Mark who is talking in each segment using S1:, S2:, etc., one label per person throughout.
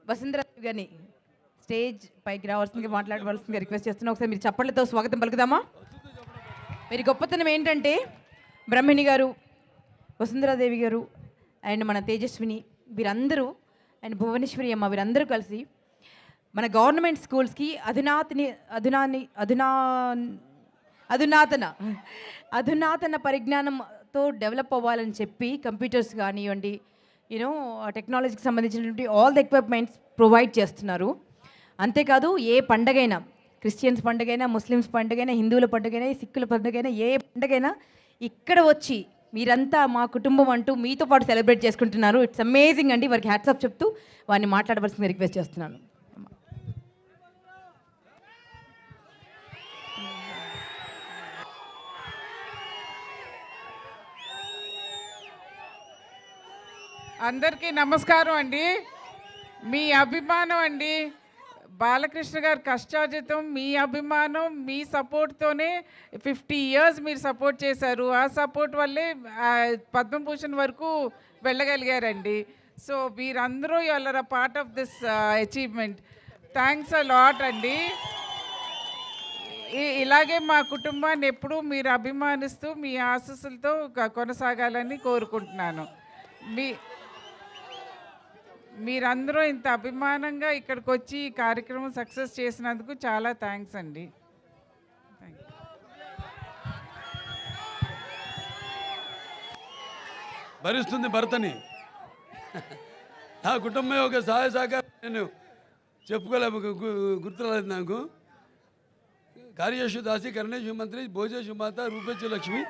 S1: వసుంధరాదేవి గారిని స్టేజ్ పైకి రావాల్సిందిగా మాట్లాడవలసిందిగా రిక్వెస్ట్ చేస్తున్నా. ఒకసారి మీరు చప్పట్లతో స్వాగతం పలుకుదామా? మీరు గొప్పతనం ఏంటంటే బ్రహ్మిణి గారు, వసుంధరాదేవి గారు అండ్ మన తేజస్విని వీరందరూ అండ్ భువనేశ్వరి అమ్మ వీరందరూ కలిసి మన గవర్నమెంట్ స్కూల్స్కి అధునాతన పరిజ్ఞానంతో డెవలప్ అవ్వాలని చెప్పి కంప్యూటర్స్ కానివ్వండి, యూనో టెక్నాలజీకి సంబంధించినటువంటి ఆల్ ద ఎక్విప్మెంట్స్ ప్రొవైడ్ చేస్తున్నారు. అంతేకాదు ఏ పండగైనా, క్రిస్టియన్స్ పండుగైనా, ముస్లిమ్స్ పండుగైనా, హిందువుల పండుగైనా, సిక్కుల పండుగైనా, ఏ పండుగైనా ఇక్కడ వచ్చి మీరంతా మా కుటుంబం అంటూ మీతో పాటు సెలబ్రేట్ చేసుకుంటున్నారు. ఇట్స్ అమేజింగ్ అండి. వారికి హ్యాట్స్ ఆఫ్ చెప్తూ వారిని మాట్లాడవలసింది రిక్వెస్ట్ చేస్తున్నాను.
S2: అందరికీ నమస్కారం అండి. మీ అభిమానం అండి, బాలకృష్ణ గారు కష్టార్జితం, మీ అభిమానం, మీ సపోర్ట్తోనే 50 years మీరు సపోర్ట్ చేశారు. ఆ సపోర్ట్ వల్లే పద్మభూషణ్ వరకు వెళ్ళగలిగారండి. సో మీరందరూ you are a part of this achievement. Thanks a lot అండి. ఇలాగే మా కుటుంబాన్ని ఎప్పుడూ మీరు అభిమానిస్తూ మీ ఆశీస్సులతో కొనసాగాలని కోరుకుంటున్నాను. మీరందరూ ఇంత అభిమానంగా ఇక్కడికి వచ్చి ఈ కార్యక్రమం సక్సెస్ చేసినందుకు చాలా థ్యాంక్స్ అండి.
S3: భరిస్తుంది భర్తని. నా కుటుంబం ఒక సహాయ సహకారం నేను చెప్పుకోలే, గుర్తురాలేదు నాకు. కార్యేషు దాసి కరణేషు మంత్రి భోజేషు మాత రూపేషు లక్ష్మి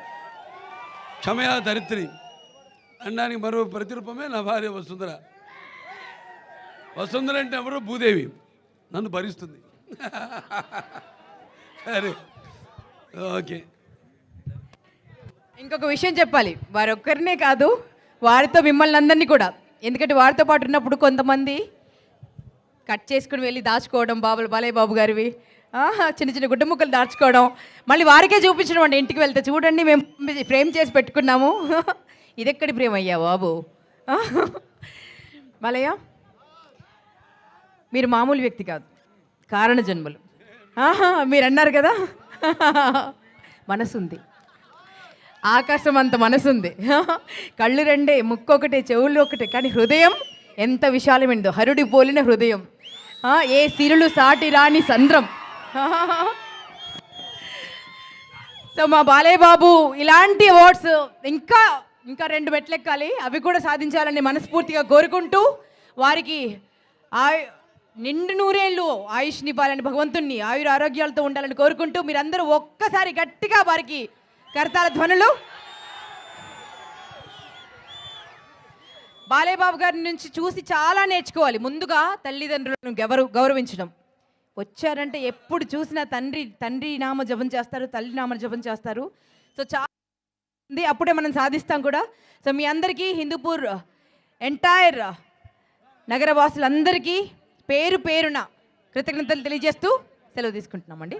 S3: క్షమయా ధరిత్రి అనడానికి మరో ప్రతిరూపమే నా భార్య వసుంధర. వసుంధర అంటే ఎవరు? భూదేవి. నన్ను భరిస్తుంది. సరే, ఓకే.
S1: ఇంకొక విషయం చెప్పాలి, వారు ఒక్కరినే కాదు, వారితో మిమ్మల్ని అందరినీ కూడా. ఎందుకంటే వారితో పాటు ఉన్నప్పుడు కొంతమంది కట్ చేసుకుని వెళ్ళి దాచుకోవడం, బాలయ్య బాబు గారివి చిన్న చిన్న గుడ్డ ముక్కలు దాచుకోవడం, మళ్ళీ వారికే చూపించడం అండి. ఇంటికి వెళ్తే చూడండి మేము ఫ్రేమ్ చేసి పెట్టుకున్నాము. ఇదెక్కడి ప్రేమ అయ్యా బాబు. బాలయ్య, మీరు మామూలు వ్యక్తి కాదు, కారణ జన్మలు. మీరు అన్నారు కదా, మనసుంది, ఆకాశం అంత మనసుంది. కళ్ళు రెండే, ముక్కు ఒకటే, చెవులు ఒకటే, కానీ హృదయం ఎంత విశాలమైందో. హరుడి పోలిన హృదయం, ఏ సిరులు సాటి రాని సంద్రం. సో మా బాలయ్య బాబు ఇలాంటి అవార్డ్స్ ఇంకా ఇంకా 2 మెట్లెక్కాలి, అవి కూడా సాధించాలని మనస్ఫూర్తిగా కోరుకుంటూ వారికి నిండు నూరేళ్ళు ఆయుష్నివ్వాలని, భగవంతుణ్ణి ఆయుర ఆరోగ్యాలతో ఉండాలని కోరుకుంటూ మీరందరూ ఒక్కసారి గట్టిగా వారికి కరతాళ ధ్వనులు. బాలయ్య బాబు గారి నుంచి చూసి చాలా నేర్చుకోవాలి. ముందుగా తల్లిదండ్రులను గౌరవించడం. వచ్చారంటే ఎప్పుడు చూసినా తండ్రి నామ జపం చేస్తారు, తల్లి నామ జపం చేస్తారు. సో చాలా అప్పుడే మనం సాధిస్తాం కూడా. సో మీ అందరికీ హిందూపూర్ ఎంటైర్ నగరవాసులందరికీ పేరు పేరున కృతజ్ఞతలు తెలియజేస్తూ సెలవు తీసుకుంటున్నామండి.